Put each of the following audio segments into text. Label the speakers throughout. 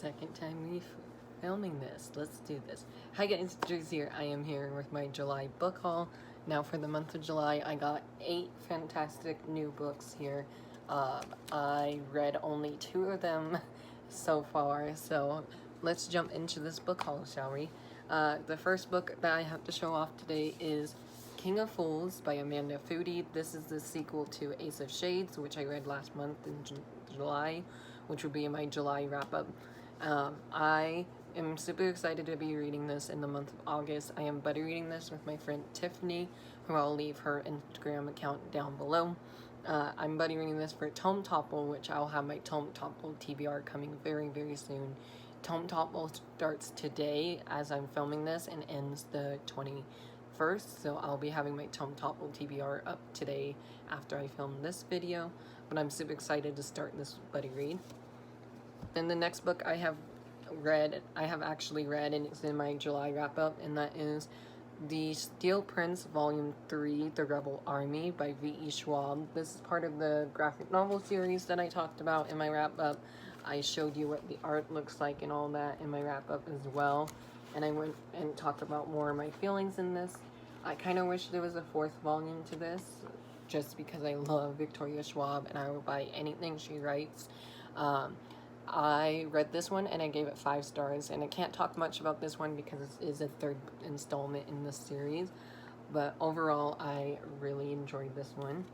Speaker 1: second time filming this. Let's do this. Hi guys, Drew's here. I am here with my July book haul. Now for the month of July, I got 8 fantastic new books here. I read only 2 of them so far, so let's jump into this book haul, shall we? The first book that I have to show off today is King of Fools by Amanda Foody. This is the sequel to Ace of Shades, which I read last month in July, which will be in my July wrap-up. I am super excited to be reading this in the month of August. I am buddy reading this with my friend Tiffany, who I'll leave her Instagram account down below. I'm buddy reading this for Tome Topple, which I'll have my Tome Topple TBR coming very, very soon. Tome Topple starts today as I'm filming this and ends the 21st, so I'll be having my Tome Topple TBR up today after I film this video, but I'm super excited to start this buddy read. Then the next book I have actually read, and it's in my July wrap-up, and that is The Steel Prince Volume 3, The Rebel Army by V.E. Schwab. This is part of the graphic novel series that I talked about in my wrap-up. I showed you what the art looks like and all that in my wrap-up as well, and I went and talked about more of my feelings in this. I kind of wish there was a 4th volume to this, just because I love Victoria Schwab and I will buy anything she writes. I read this one and I gave it 5 stars, and I can't talk much about this one because it is a 3rd installment in the series, but overall I really enjoyed this one.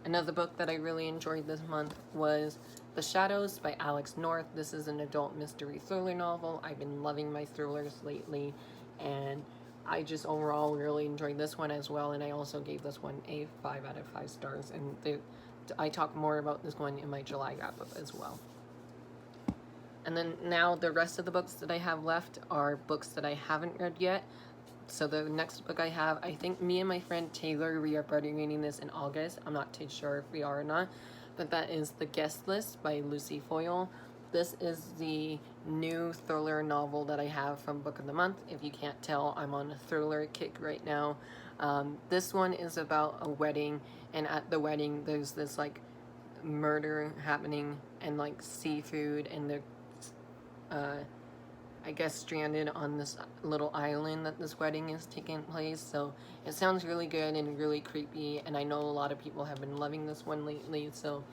Speaker 1: Another book that I really enjoyed this month was The Shadows by Alex North. This is an adult mystery thriller novel. I've been loving my thrillers lately, and I just overall really enjoyed this one as well, and I also gave this one a 5 out of 5 stars, and I talk more about this one in my July wrap-up as well. And then now the rest of the books that I have left are books that I haven't read yet. So the next book I have, I think me and my friend Taylor, we are buddy reading this in August. I'm not too sure if we are or not, but that is The Guest List by Lucy Foyle. This is the new thriller novel that I have from Book of the Month. If you can't tell, I'm on a thriller kick right now. This one is about a wedding, and at the wedding there's this like murder happening, and like seafood, and they're I guess stranded on this little island that this wedding is taking place. So it sounds really good and really creepy, and I know a lot of people have been loving this one lately. So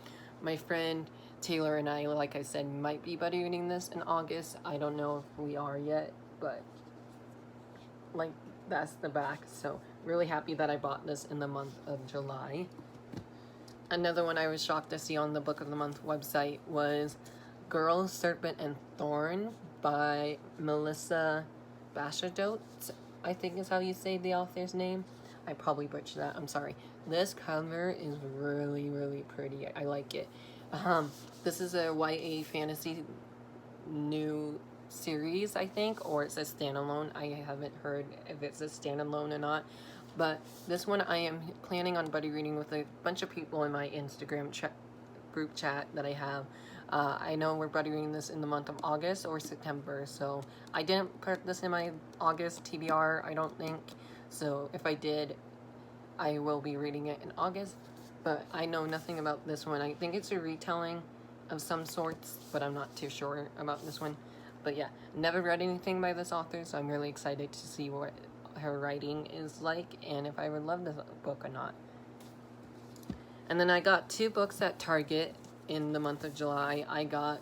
Speaker 1: my friend Taylor and I, like I said, might be buddy reading this in August. I don't know if we are yet, but like that's the back. So really happy that I bought this in the month of July. Another one I was shocked to see on the Book of the Month website was Girl, Serpent, and Thorn by Melissa Bashadot, I think is how you say the author's name. I probably butchered that, I'm sorry. This cover is really, really pretty. I like it. This is a YA fantasy new series, I think, or it's a standalone. I haven't heard if it's a standalone or not. But this one I am planning on buddy reading with a bunch of people in my Instagram group chat that I have. I know we're buddy reading this in the month of August or September, so I didn't put this in my August TBR, I don't think. So if I did, I will be reading it in August, but I know nothing about this one. I think it's a retelling of some sorts, but I'm not too sure about this one. But yeah, never read anything by this author, so I'm really excited to see what her writing is like and if I would love this book or not. And then I got 2 books at Target in the month of July. I got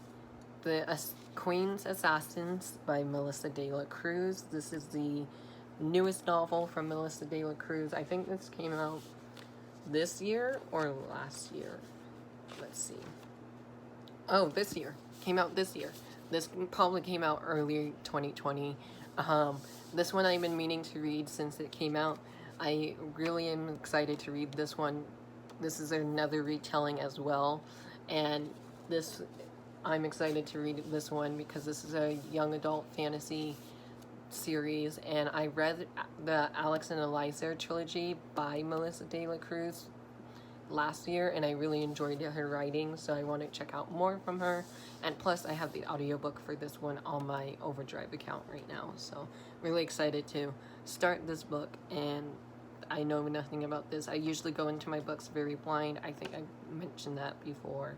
Speaker 1: The Queen's Assassins by Melissa De La Cruz. This is the newest novel from Melissa De La Cruz. I think this came out this year or last year. Let's see. Oh, this year. Came out this year. This probably came out early 2020. This one I've been meaning to read since it came out. I really am excited to read this one. This is another retelling as well, and I'm excited to read this one because this is a young adult fantasy series, and I read the Alex and Eliza trilogy by Melissa De La Cruz last year, and I really enjoyed her writing, so I want to check out more from her. And plus I have the audiobook for this one on my Overdrive account right now, so really excited to start this book. And I know nothing about this. I usually go into my books very blind. I think I mentioned that before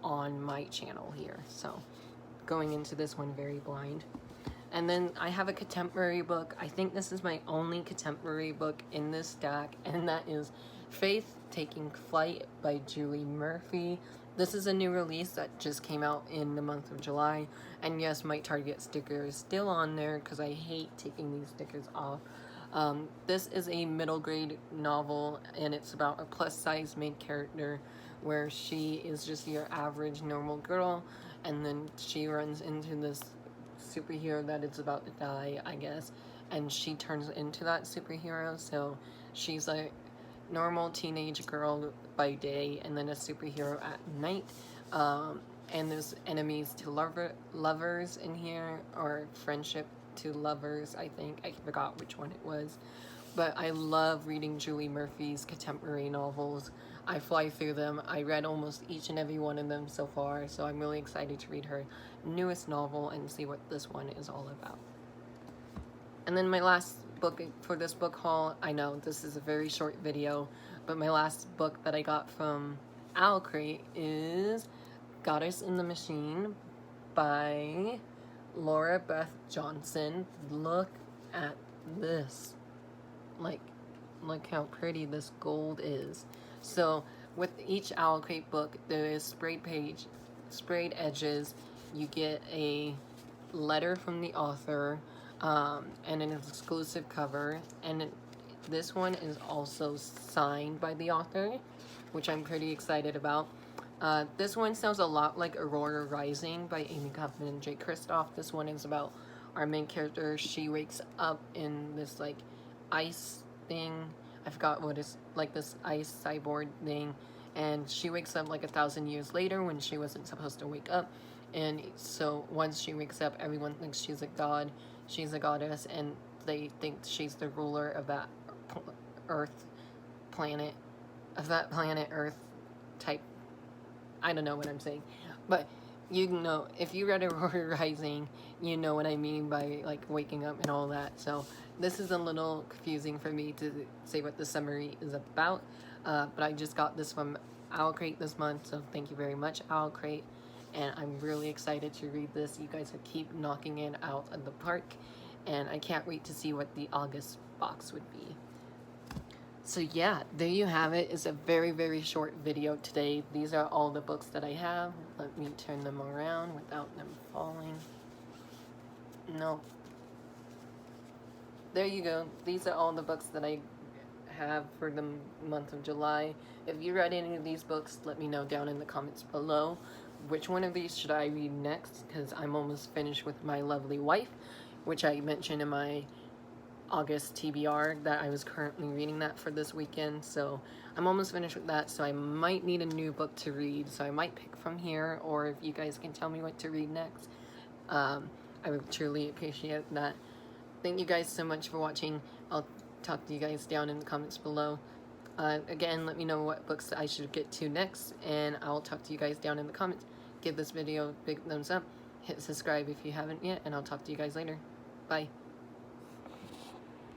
Speaker 1: on my channel here. So going into this one very blind. And then I have a contemporary book. I think this is my only contemporary book in this stack, and that is Faith Taking Flight by Julie Murphy. This is a new release that just came out in the month of July. And yes, my Target sticker is still on there because I hate taking these stickers off. This is a middle grade novel, and it's about a plus size main character where she is just your average normal girl, and then she runs into this superhero that is about to die, I guess, and she turns into that superhero. So she's a normal teenage girl by day and then a superhero at night. And there's enemies to lovers in here, or friendship to lovers, I think. I forgot which one it was. But I love reading Julie Murphy's contemporary novels. I fly through them. I read almost each and every one of them so far, so I'm really excited to read her newest novel and see what this one is all about. And then my last book for this book haul, I know this is a very short video, but my last book that I got from Owl Crate is Goddess in the Machine by Laura Beth Johnson. Look at this. Like, look how pretty this gold is. So with each Owl Crate book, there is sprayed edges. You get a letter from the author, and an exclusive cover. And this one is also signed by the author, which I'm pretty excited about. This one sounds a lot like Aurora Rising by Amy Kaufman and Jay Kristoff. This one is about our main character. She wakes up in this like ice thing. I forgot what it's like, this ice cyborg thing, and she wakes up like 1,000 years later when she wasn't supposed to wake up. And so once she wakes up, everyone thinks she's a god, she's a goddess, and they think she's the ruler of that planet Earth type. I don't know what I'm saying, but you know, if you read Aurora Rising, you know what I mean by like waking up and all that. So this is a little confusing for me to say what the summary is about, but I just got this from Owl Crate this month, so thank you very much, Owl Crate, and I'm really excited to read this. You guys keep knocking it out of the park, and I can't wait to see what the August box would be. So yeah, there you have it. It's a very, very short video today. These are all the books that I have. Let me turn them around without them falling. No. There you go. These are all the books that I have for the month of July. If you read any of these books, let me know down in the comments below. Which one of these should I read next? Because I'm almost finished with My Lovely Wife, which I mentioned in my August TBR that I was currently reading that for this weekend. So I'm almost finished with that, so I might need a new book to read. So I might pick from here, or if you guys can tell me what to read next, I would truly appreciate that. Thank you guys so much for watching. I'll talk to you guys down in the comments below. Again, let me know what books I should get to next, and I'll talk to you guys down in the comments. Give this video a big thumbs up, hit subscribe if you haven't yet, and I'll talk to you guys later. Bye.